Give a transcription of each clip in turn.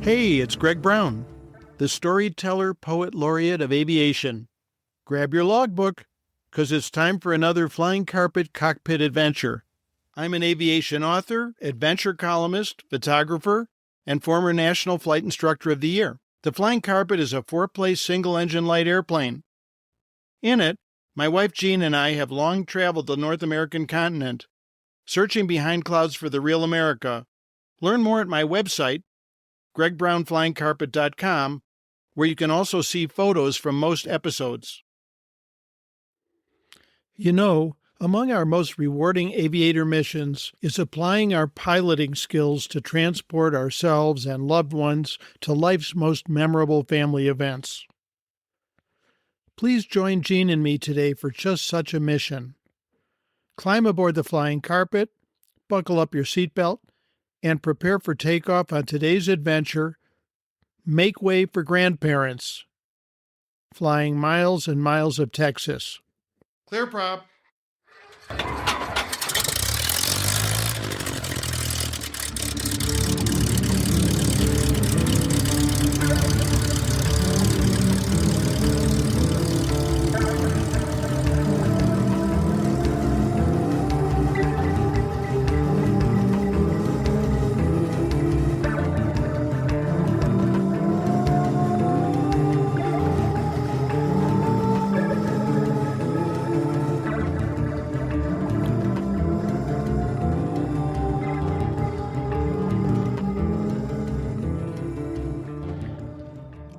Hey, it's Greg Brown, the storyteller, poet laureate of aviation. Grab your logbook, 'cause it's time for another flying carpet cockpit adventure. I'm an aviation author, adventure columnist, photographer, and former National Flight Instructor of the Year. The Flying Carpet is a 4-place single-engine light airplane. In it, my wife Jean and I have long traveled the North American continent, searching behind clouds for the real America. Learn more at my website, gregbrownflyingcarpet.com, where you can also see photos from most episodes. You know, among our most rewarding aviator missions is applying our piloting skills to transport ourselves and loved ones to life's most memorable family events. Please join Jean and me today for just such a mission. Climb aboard the Flying Carpet, buckle up your seatbelt, and prepare for takeoff on today's adventure. Make way for grandparents. Flying miles and miles of Texas. Clear prop.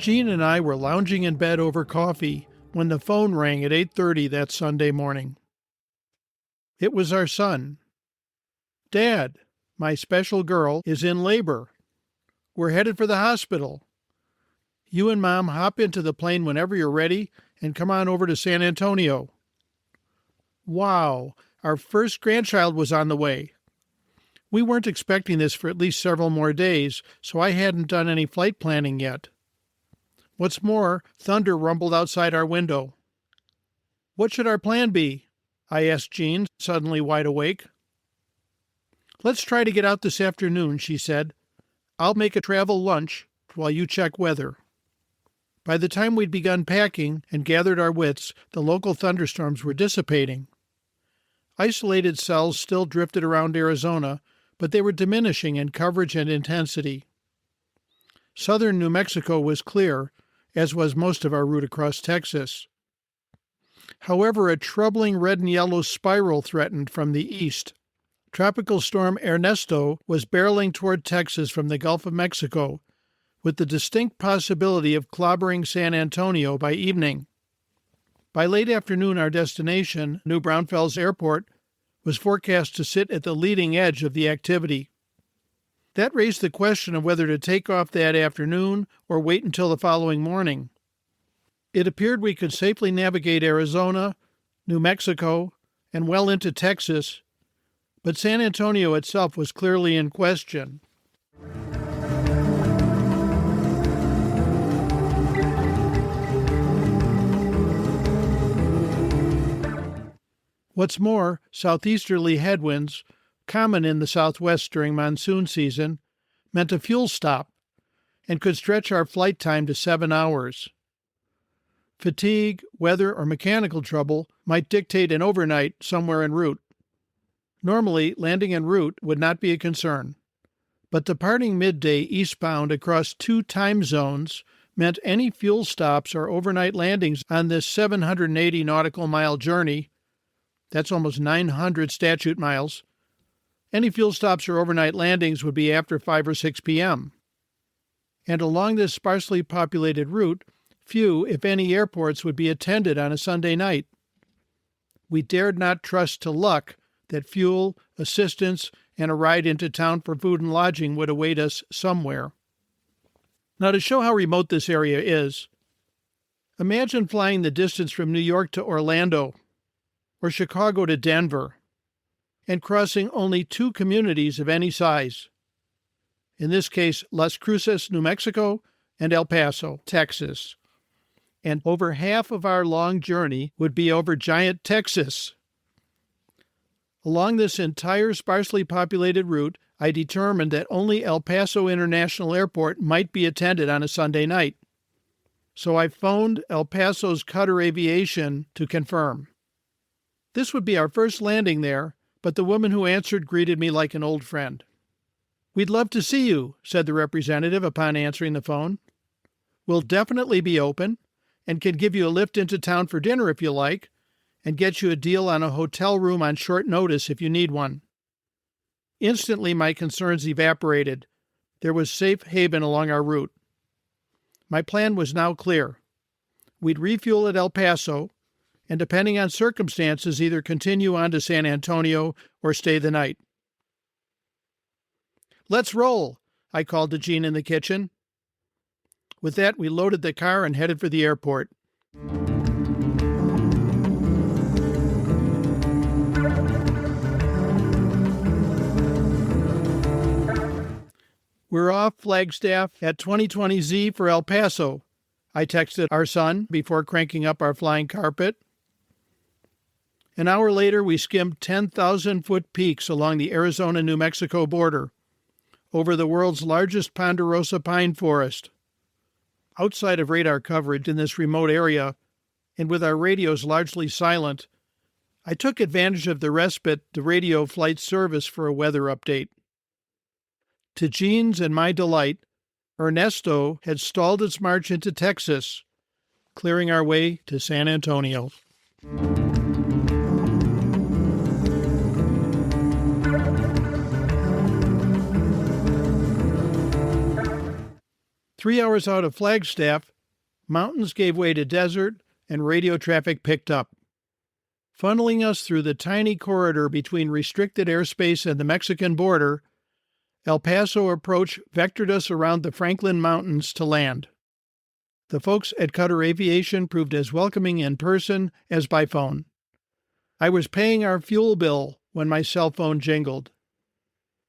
Jean and I were lounging in bed over coffee when the phone rang at 8:30 that Sunday morning. It was our son. "Dad, my special girl is in labor. We're headed for the hospital. You and Mom hop into the plane whenever you're ready and come on over to San Antonio." Wow, our first grandchild was on the way. We weren't expecting this for at least several more days, so I hadn't done any flight planning yet. What's more, thunder rumbled outside our window. "What should our plan be?" I asked Jean, suddenly wide awake. "Let's try to get out this afternoon," she said. "I'll make a travel lunch while you check weather." By the time we'd begun packing and gathered our wits, the local thunderstorms were dissipating. Isolated cells still drifted around Arizona, but they were diminishing in coverage and intensity. Southern New Mexico was clear, as was most of our route across Texas. However, a troubling red and yellow spiral threatened from the east. Tropical storm Ernesto was barreling toward Texas from the Gulf of Mexico, with the distinct possibility of clobbering San Antonio by evening. By late afternoon, our destination, New Braunfels Airport, was forecast to sit at the leading edge of the activity. That raised the question of whether to take off that afternoon or wait until the following morning. It appeared we could safely navigate Arizona, New Mexico, and well into Texas, but San Antonio itself was clearly in question. What's more, southeasterly headwinds, common in the Southwest during monsoon season, meant a fuel stop and could stretch our flight time to 7 hours. Fatigue, weather, or mechanical trouble might dictate an overnight somewhere en route. Normally, landing en route would not be a concern, but departing midday eastbound across 2 time zones meant any fuel stops or overnight landings on this 780 nautical mile journey, that's almost 900 statute miles, any fuel stops or overnight landings would be after 5 or 6 p.m. And along this sparsely populated route, few, if any, airports would be attended on a Sunday night. We dared not trust to luck that fuel, assistance, and a ride into town for food and lodging would await us somewhere. Now, to show how remote this area is, imagine flying the distance from New York to Orlando or Chicago to Denver, and crossing only 2 communities of any size. In this case, Las Cruces, New Mexico, and El Paso, Texas. And over half of our long journey would be over giant Texas. Along this entire sparsely populated route, I determined that only El Paso International Airport might be attended on a Sunday night. So I phoned El Paso's Qatar Aviation to confirm. This would be our first landing there, but the woman who answered greeted me like an old friend. "We'd love to see you," said the representative upon answering the phone. "We'll definitely be open and can give you a lift into town for dinner if you like, and get you a deal on a hotel room on short notice if you need one." Instantly, my concerns evaporated. There was safe haven along our route. My plan was now clear. We'd refuel at El Paso, and depending on circumstances, either continue on to San Antonio or stay the night. "Let's roll," I called to Jean in the kitchen. With that, we loaded the car and headed for the airport. "We're off Flagstaff at 2020Z for El Paso," I texted our son before cranking up our flying carpet. An hour later, we skimmed 10,000-foot peaks along the Arizona-New Mexico border, over the world's largest ponderosa pine forest. Outside of radar coverage in this remote area, and with our radios largely silent, I took advantage of the respite the radio flight service for a weather update. To Jean's and my delight, Ernesto had stalled its march into Texas, clearing our way to San Antonio. Three hours out of Flagstaff, mountains gave way to desert and radio traffic picked up. Funneling us through the tiny corridor between restricted airspace and the Mexican border, El Paso approach vectored us around the Franklin Mountains to land. The folks at Qatar Aviation proved as welcoming in person as by phone. I was paying our fuel bill when my cell phone jingled.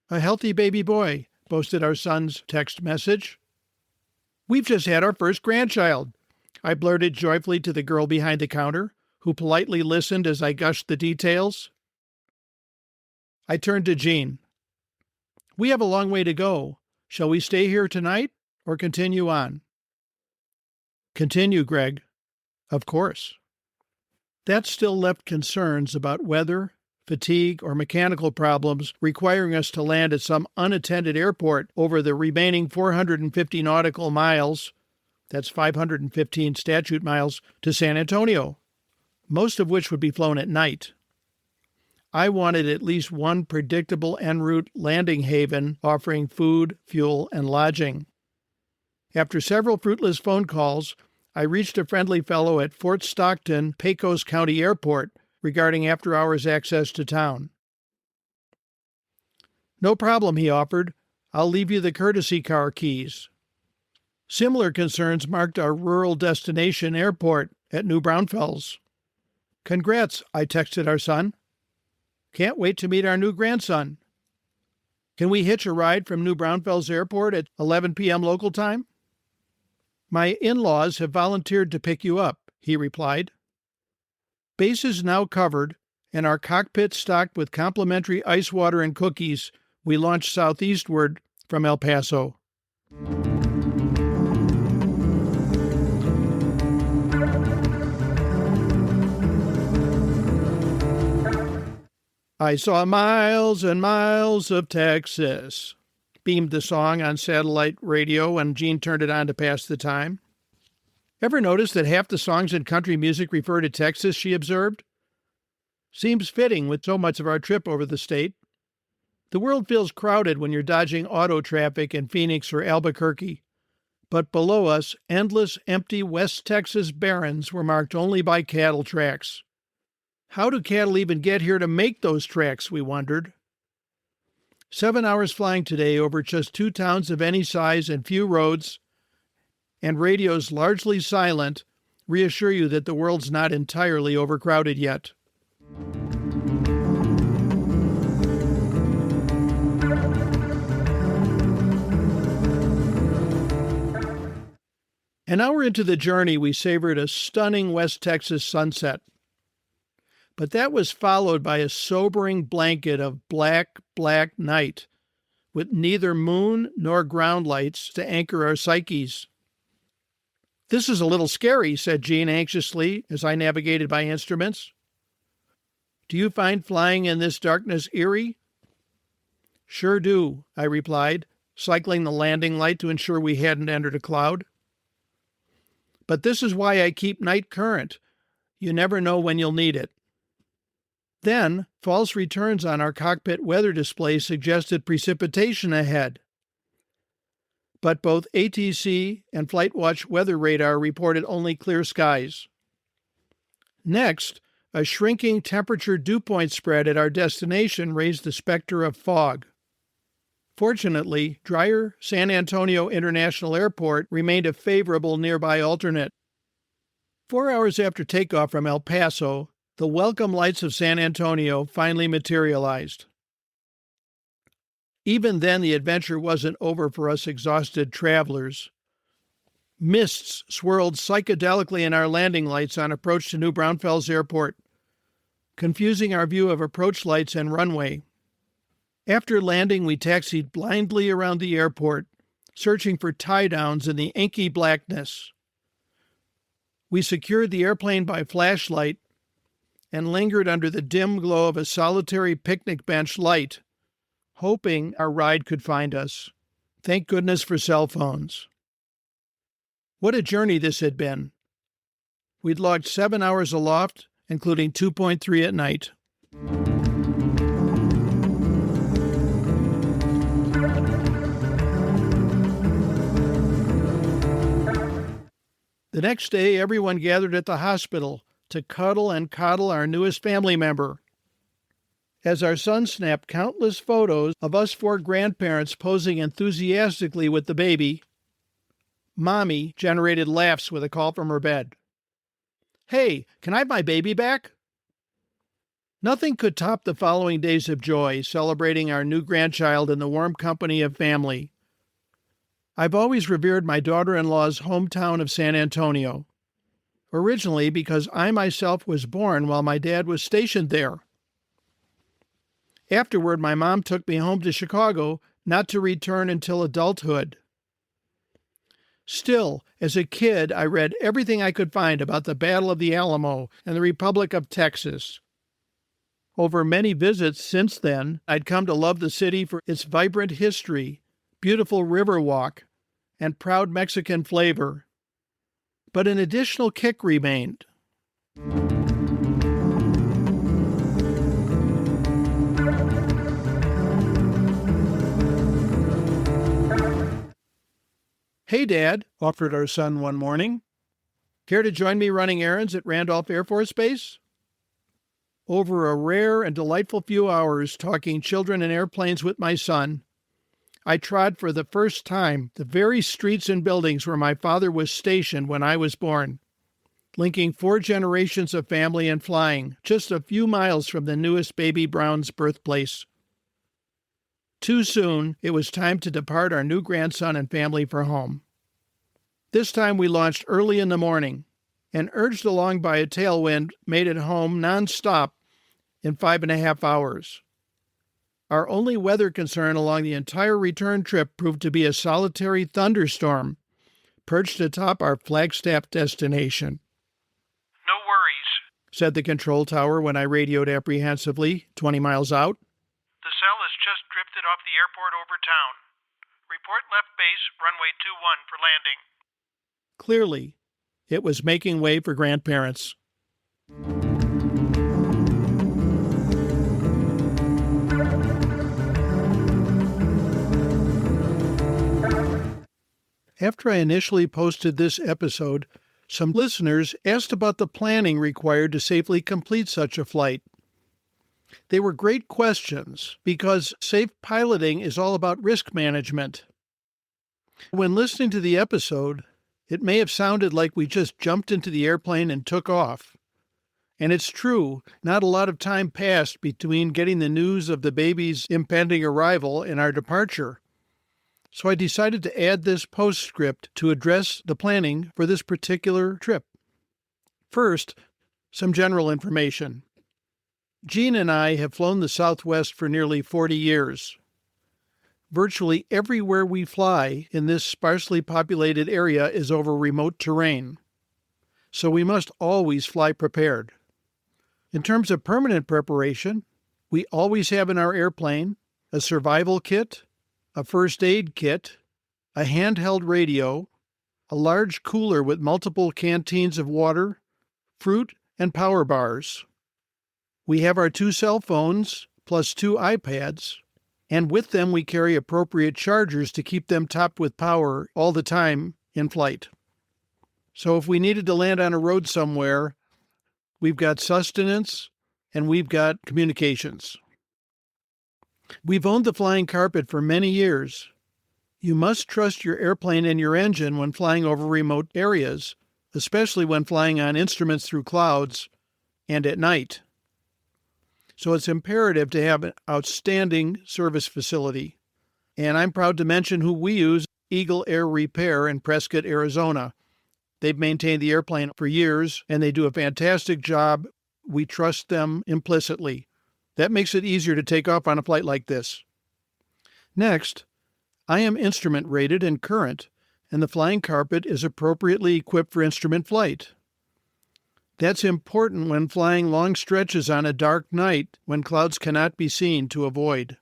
"A healthy baby boy," boasted our son's text message. "We've just had our first grandchild," I blurted joyfully to the girl behind the counter, who politely listened as I gushed the details. I turned to Jean. "We have a long way to go. Shall we stay here tonight or continue on?" "Continue, Greg." "Of course." That still left concerns about weather, fatigue, or mechanical problems requiring us to land at some unattended airport over the remaining 450 nautical miles, that's 515 statute miles, to San Antonio, most of which would be flown at night. I wanted at least one predictable en route landing haven offering food, fuel, and lodging. After several fruitless phone calls, I reached a friendly fellow at Fort Stockton, Pecos County Airport regarding after-hours access to town. "No problem," he offered. "I'll leave you the courtesy car keys." Similar concerns marked our rural destination airport at New Braunfels. "Congrats," I texted our son. "Can't wait to meet our new grandson." "Can we hitch a ride from New Braunfels Airport at 11 p.m. local time?" "My in-laws have volunteered to pick you up," he replied. Base is now covered, and our cockpit stocked with complimentary ice water and cookies, we launched southeastward from El Paso. "I saw miles and miles of Texas," beamed the song on satellite radio when Jean turned it on to pass the time. "Ever notice that half the songs in country music refer to Texas?" she observed. "Seems fitting with so much of our trip over the state. The world feels crowded when you're dodging auto traffic in Phoenix or Albuquerque, but below us, endless, empty West Texas barrens were marked only by cattle tracks. How do cattle even get here to make those tracks, we wondered. 7 hours flying today over just 2 towns of any size and few roads, and radios largely silent, reassure you that the world's not entirely overcrowded yet. An hour into the journey, we savored a stunning West Texas sunset. But that was followed by a sobering blanket of black, black night, with neither moon nor ground lights to anchor our psyches. "This is a little scary," said Jean anxiously as I navigated by instruments. "Do you find flying in this darkness eerie?" "Sure do," I replied, cycling the landing light to ensure we hadn't entered a cloud. "But this is why I keep night current. You never know when you'll need it." Then, false returns on our cockpit weather display suggested precipitation ahead. But both ATC and FlightWatch weather radar reported only clear skies. Next, a shrinking temperature dew point spread at our destination raised the specter of fog. Fortunately, drier San Antonio International Airport remained a favorable nearby alternate. 4 hours after takeoff from El Paso, the welcome lights of San Antonio finally materialized. Even then, the adventure wasn't over for us exhausted travelers. Mists swirled psychedelically in our landing lights on approach to New Braunfels Airport, confusing our view of approach lights and runway. After landing, we taxied blindly around the airport, searching for tie-downs in the inky blackness. We secured the airplane by flashlight and lingered under the dim glow of a solitary picnic bench light, hoping our ride could find us. Thank goodness for cell phones. What a journey this had been. We'd logged 7 hours aloft, including 2.3 at night. The next day, everyone gathered at the hospital to cuddle and coddle our newest family member. As our son snapped countless photos of us 4 grandparents posing enthusiastically with the baby, Mommy generated laughs with a call from her bed. "Hey, can I have my baby back?" Nothing could top the following days of joy, celebrating our new grandchild in the warm company of family. I've always revered my daughter-in-law's hometown of San Antonio, originally because I myself was born while my dad was stationed there. Afterward, my mom took me home to Chicago, not to return until adulthood. Still, as a kid, I read everything I could find about the Battle of the Alamo and the Republic of Texas. Over many visits since then, I'd come to love the city for its vibrant history, beautiful river walk, and proud Mexican flavor. But an additional kick remained. "Hey, Dad," offered our son one morning. "Care to join me running errands at Randolph Air Force Base?" Over a rare and delightful few hours talking children and airplanes with my son, I trod for the first time the very streets and buildings where my father was stationed when I was born, linking 4 generations of family and flying just a few miles from the newest baby Brown's birthplace. Too soon, it was time to depart our new grandson and family for home. This time we launched early in the morning and, urged along by a tailwind, made it home non-stop in 5.5 hours. Our only weather concern along the entire return trip proved to be a solitary thunderstorm perched atop our Flagstaff destination. "No worries," said the control tower when I radioed apprehensively, 20 miles out. "The cell has just drifted off the airport over town. Report left base, runway 21 for landing." Clearly, it was making way for grandparents. After I initially posted this episode, some listeners asked about the planning required to safely complete such a flight. They were great questions because safe piloting is all about risk management. When listening to the episode, it may have sounded like we just jumped into the airplane and took off. And it's true, not a lot of time passed between getting the news of the baby's impending arrival and our departure. So I decided to add this postscript to address the planning for this particular trip. First, some general information. Jean and I have flown the Southwest for nearly 40 years. Virtually everywhere we fly in this sparsely populated area is over remote terrain, so we must always fly prepared. In terms of permanent preparation, we always have in our airplane a survival kit, a first aid kit, a handheld radio, a large cooler with multiple canteens of water, fruit, and power bars. We have our 2 cell phones plus 2 iPads, and with them we carry appropriate chargers to keep them topped with power all the time in flight. So if we needed to land on a road somewhere, we've got sustenance and we've got communications. We've owned the flying carpet for many years. You must trust your airplane and your engine when flying over remote areas, especially when flying on instruments through clouds and at night. So it's imperative to have an outstanding service facility. And I'm proud to mention who we use, Eagle Air Repair in Prescott, Arizona. They've maintained the airplane for years, and they do a fantastic job. We trust them implicitly. That makes it easier to take off on a flight like this. Next, I am instrument rated and current, and the flying carpet is appropriately equipped for instrument flight. That's important when flying long stretches on a dark night when clouds cannot be seen to avoid.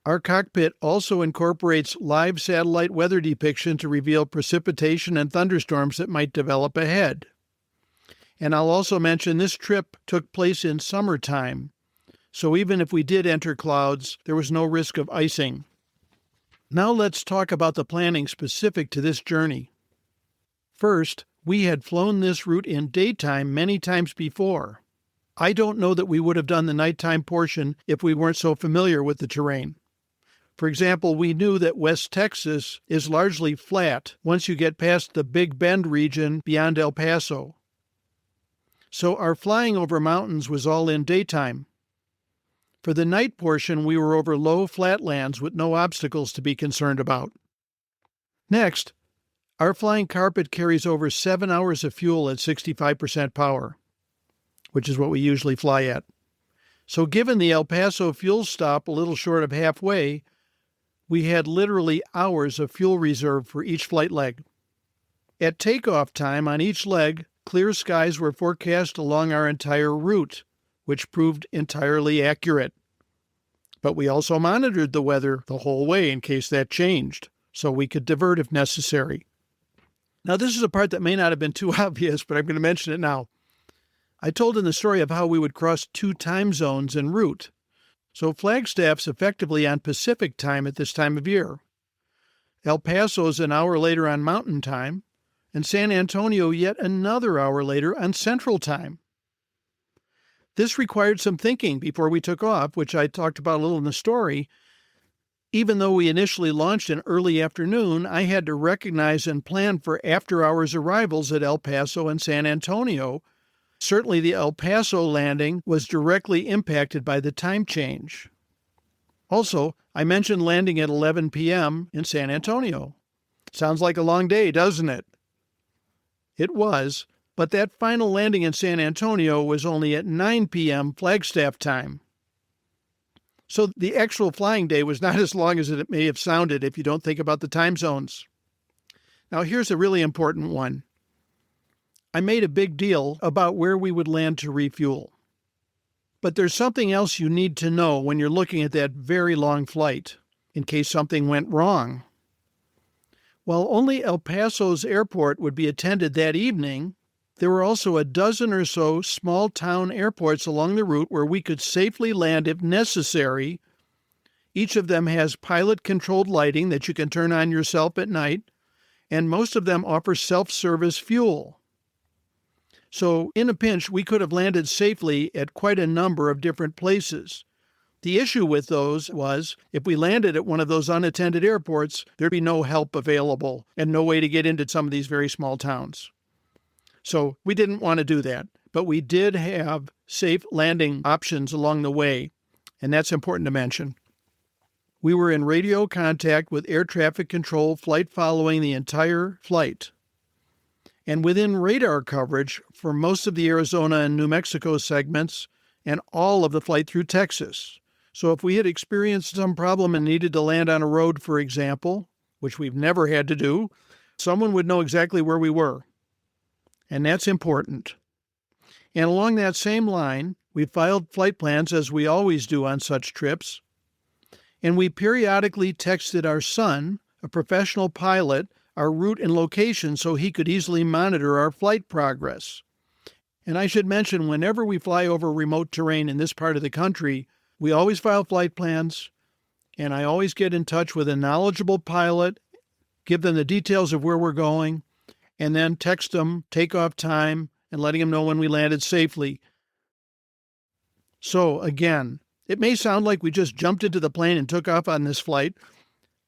Our cockpit also incorporates live satellite weather depiction to reveal precipitation and thunderstorms that might develop ahead. And I'll also mention this trip took place in summertime, so even if we did enter clouds, there was no risk of icing. Now let's talk about the planning specific to this journey. First, we had flown this route in daytime many times before. I don't know that we would have done the nighttime portion if we weren't so familiar with the terrain. For example, we knew that West Texas is largely flat once you get past the Big Bend region beyond El Paso. So our flying over mountains was all in daytime. For the night portion, we were over low flatlands with no obstacles to be concerned about. Next, our flying carpet carries over 7 hours of fuel at 65% power, which is what we usually fly at. So given the El Paso fuel stop a little short of halfway, we had literally hours of fuel reserve for each flight leg. At takeoff time on each leg, clear skies were forecast along our entire route, which proved entirely accurate. But we also monitored the weather the whole way in case that changed, so we could divert if necessary. Now, this is a part that may not have been too obvious, but I'm going to mention it now. I told in the story of how we would cross 2 time zones en route. So Flagstaff's effectively on Pacific time at this time of year. El Paso's an hour later on Mountain Time, and San Antonio yet another hour later on Central Time. This required some thinking before we took off, which I talked about a little in the story. Even though we initially launched in early afternoon, I had to recognize and plan for after-hours arrivals at El Paso and San Antonio. Certainly the El Paso landing was directly impacted by the time change. Also, I mentioned landing at 11 p.m. in San Antonio. Sounds like a long day, doesn't it? It was, but that final landing in San Antonio was only at 9 p.m. Flagstaff time. So the actual flying day was not as long as it may have sounded if you don't think about the time zones. Now here's a really important one. I made a big deal about where we would land to refuel. But there's something else you need to know when you're looking at that very long flight, in case something went wrong. While only El Paso's airport would be attended that evening, there were also a dozen or so small-town airports along the route where we could safely land if necessary. Each of them has pilot-controlled lighting that you can turn on yourself at night, and most of them offer self-service fuel. So, in a pinch, we could have landed safely at quite a number of different places. The issue with those was, if we landed at one of those unattended airports, there'd be no help available and no way to get into some of these very small towns. So we didn't want to do that, but we did have safe landing options along the way, and that's important to mention. We were in radio contact with air traffic control flight following the entire flight, and within radar coverage for most of the Arizona and New Mexico segments and all of the flight through Texas. So if we had experienced some problem and needed to land on a road, for example, which we've never had to do, someone would know exactly where we were. And that's important. And along that same line, we filed flight plans as we always do on such trips. And we periodically texted our son, a professional pilot, our route and location so he could easily monitor our flight progress. And I should mention, whenever we fly over remote terrain in this part of the country, we always file flight plans, and I always get in touch with a knowledgeable pilot, give them the details of where we're going, and then text them takeoff time and letting them know when we landed safely. So again, it may sound like we just jumped into the plane and took off on this flight,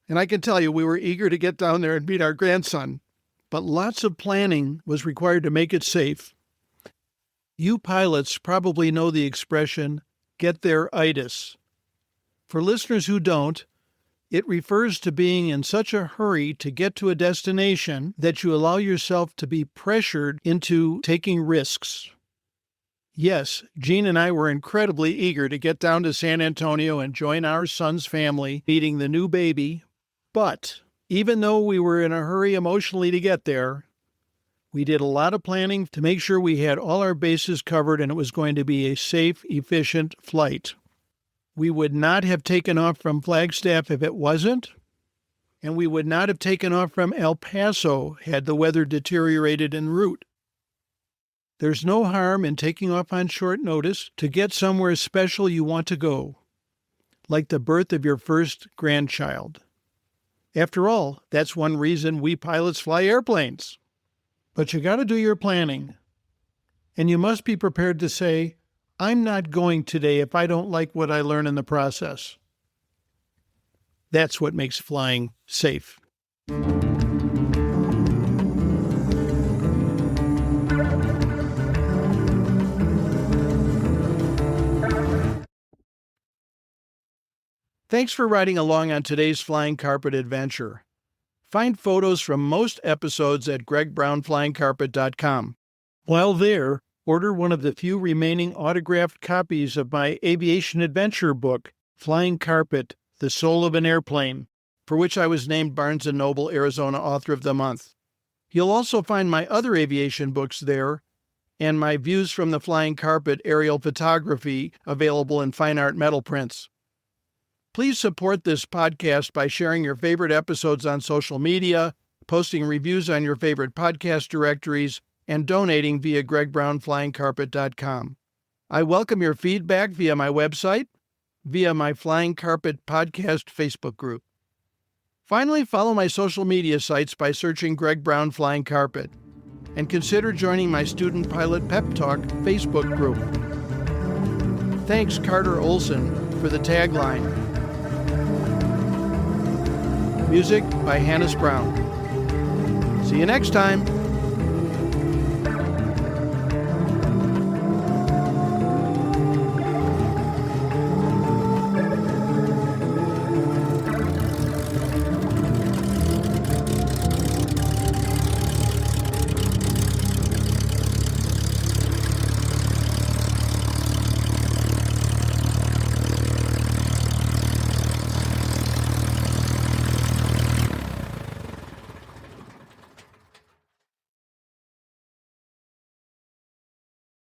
and I can tell you we were eager to get down there and meet our grandson, but lots of planning was required to make it safe. You pilots probably know the expression, get there-itis. For listeners who don't, it refers to being in such a hurry to get to a destination that you allow yourself to be pressured into taking risks. Yes, Jean and I were incredibly eager to get down to San Antonio and join our son's family, meeting the new baby, but even though we were in a hurry emotionally to get there, we did a lot of planning to make sure we had all our bases covered and it was going to be a safe, efficient flight. We would not have taken off from Flagstaff if it wasn't, and we would not have taken off from El Paso had the weather deteriorated en route. There's no harm in taking off on short notice to get somewhere special you want to go, like the birth of your first grandchild. After all, that's one reason we pilots fly airplanes. But you got to do your planning. And you must be prepared to say, I'm not going today if I don't like what I learn in the process. That's what makes flying safe. Thanks for riding along on today's Flying Carpet adventure. Find photos from most episodes at gregbrownflyingcarpet.com. While there, order one of the few remaining autographed copies of my aviation adventure book, Flying Carpet, The Soul of an Airplane, for which I was named Barnes & Noble Arizona Author of the Month. You'll also find my other aviation books there, and my Views from the Flying Carpet aerial photography available in fine art metal prints. Please support this podcast by sharing your favorite episodes on social media, posting reviews on your favorite podcast directories, and donating via gregbrownflyingcarpet.com. I welcome your feedback via my website, via my Flying Carpet Podcast Facebook group. Finally, follow my social media sites by searching Greg Brown Flying Carpet, and consider joining my Student Pilot Pep Talk Facebook group. Thanks, Carter Olson, for the tagline. Music by Hannes Brown. See you next time.